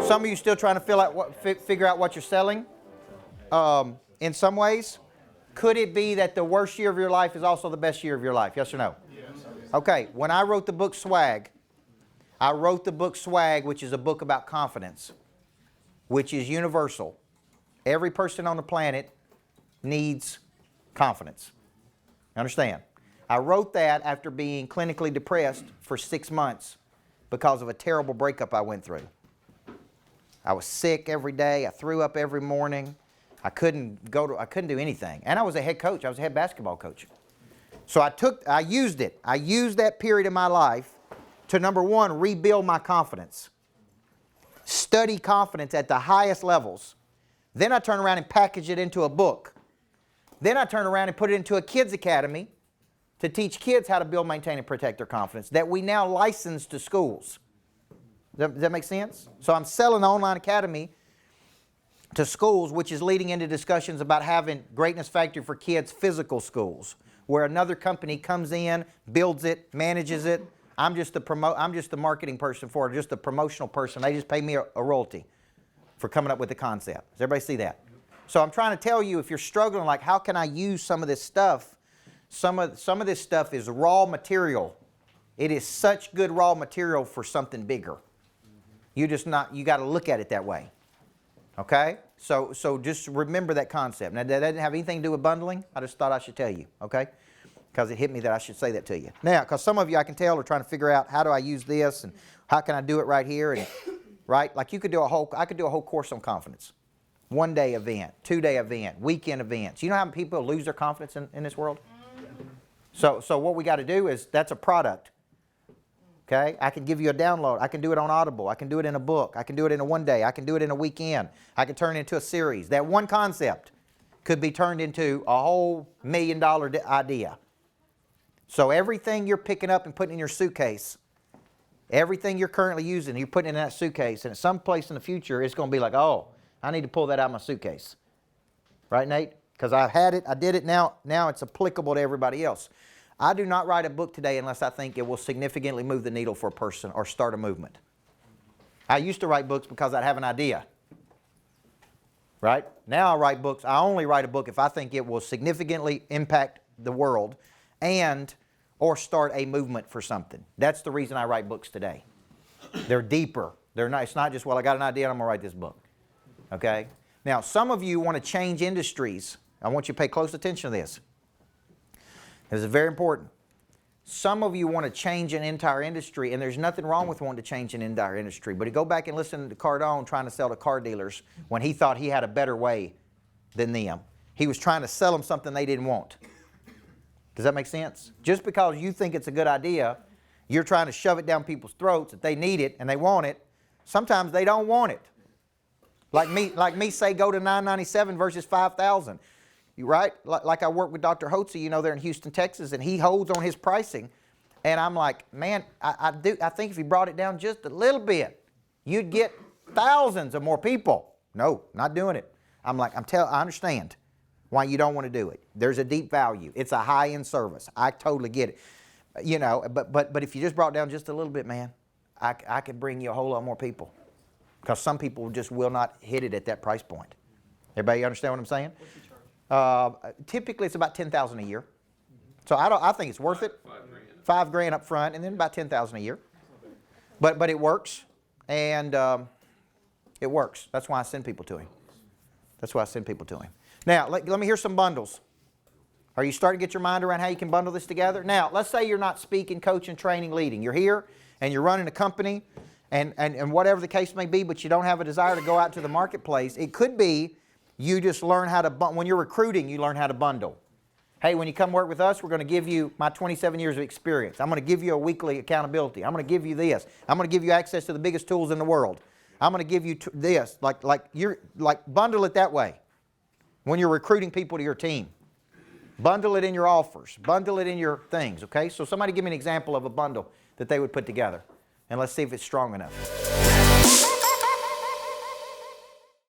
Some of you still trying to figure out what you're selling. In some ways, could it be that the worst year of your life is also the best year of your life? Yes or no? Yes. Okay, when I wrote the book Swag, I wrote the book Swag, which is a book about confidence, which is universal. Every person on the planet needs confidence. Understand? I wrote that after being clinically depressed for 6 months because of a terrible breakup I went through. I was sick every day. I threw up every morning. I couldn't do anything. And I was a head coach. I was a head basketball coach. So I used it. I used that period of my life to, number one, rebuild my confidence. Study confidence at the highest levels. Then I turn around and package it into a book. Then I turn around and put it into a kids academy to teach kids how to build, maintain, and protect their confidence that we now license to schools. Does that make sense? So I'm selling the online academy to schools, which is leading into discussions about having Greatness Factory for Kids physical schools, where another company comes in, builds it, manages it. I'm just the marketing person for it, just the promotional person. They just pay me a royalty for coming up with the concept. Does everybody see that? So I'm trying to tell you, if you're struggling, like, how can I use some of this stuff? Some of this stuff is raw material. It is such good raw material for something bigger. You got to look at it that way. Okay? So just remember that concept. Now, that doesn't have anything to do with bundling. I just thought I should tell you, okay? Because it hit me that I should say that to you. Now, because some of you, I can tell, are trying to figure out, how do I use this and how can I do it right here? And right? Like I could do a whole course on confidence. 1-day event, 2-day event, weekend events. You know how many people lose their confidence in this world? So what we got to do is, that's a product. Okay? I can give you a download. I can do it on Audible. I can do it in a book. I can do it in a 1-day. I can do it in a weekend. I can turn it into a series. That one concept could be turned into a whole $1 million idea. So everything you're picking up and putting in your suitcase, everything you're currently using, you're putting in that suitcase, and at some place in the future, it's going to be like, oh, I need to pull that out of my suitcase. Right, Nate? Because I had it, I did it, now it's applicable to everybody else. I do not write a book today unless I think it will significantly move the needle for a person or start a movement. I used to write books because I'd have an idea. Right? Now I write books. I only write a book if I think it will significantly impact the world or start a movement for something. That's the reason I write books today. They're deeper. It's not just, well, I got an idea and I'm going to write this book. Okay? Now, some of you want to change industries. I want you to pay close attention to this. This is very important. Some of you want to change an entire industry, and there's nothing wrong with wanting to change an entire industry. But go back and listen to Cardone trying to sell to car dealers when he thought he had a better way than them. He was trying to sell them something they didn't want. Does that make sense? Just because you think it's a good idea, you're trying to shove it down people's throats that they need it and they want it. Sometimes they don't want it. Like me say go to $997 versus $5,000. Right? Like I work with Dr. Hotze, there in Houston, Texas, and he holds on his pricing. And I'm like, man, I think if he brought it down just a little bit, you'd get thousands of more people. No, not doing it. I'm like, I understand why you don't want to do it. There's a deep value. It's a high-end service. I totally get it. But if you just brought it down just a little bit, man, I could bring you a whole lot more people. Because some people just will not hit it at that price point. Everybody understand what I'm saying? Typically, it's about $10,000 a year. So I think it's worth it. $5,000 up front, and then about $10,000 a year. But it works, and it works. That's why I send people to him. Now, let me hear some bundles. Are you starting to get your mind around how you can bundle this together? Now, let's say you're not speaking, coaching, training, leading. You're here, and you're running a company, and whatever the case may be, but you don't have a desire to go out to the marketplace. It could be you just learn how to, when you're recruiting, you learn how to bundle. Hey, when you come work with us, we're going to give you my 27 years of experience. I'm going to give you a weekly accountability. I'm going to give you this. I'm going to give you access to the biggest tools in the world. I'm going to give you this. Like bundle it that way when you're recruiting people to your team. Bundle it in your offers. Bundle it in your things, okay? So somebody give me an example of a bundle that they would put together. And let's see if it's strong enough.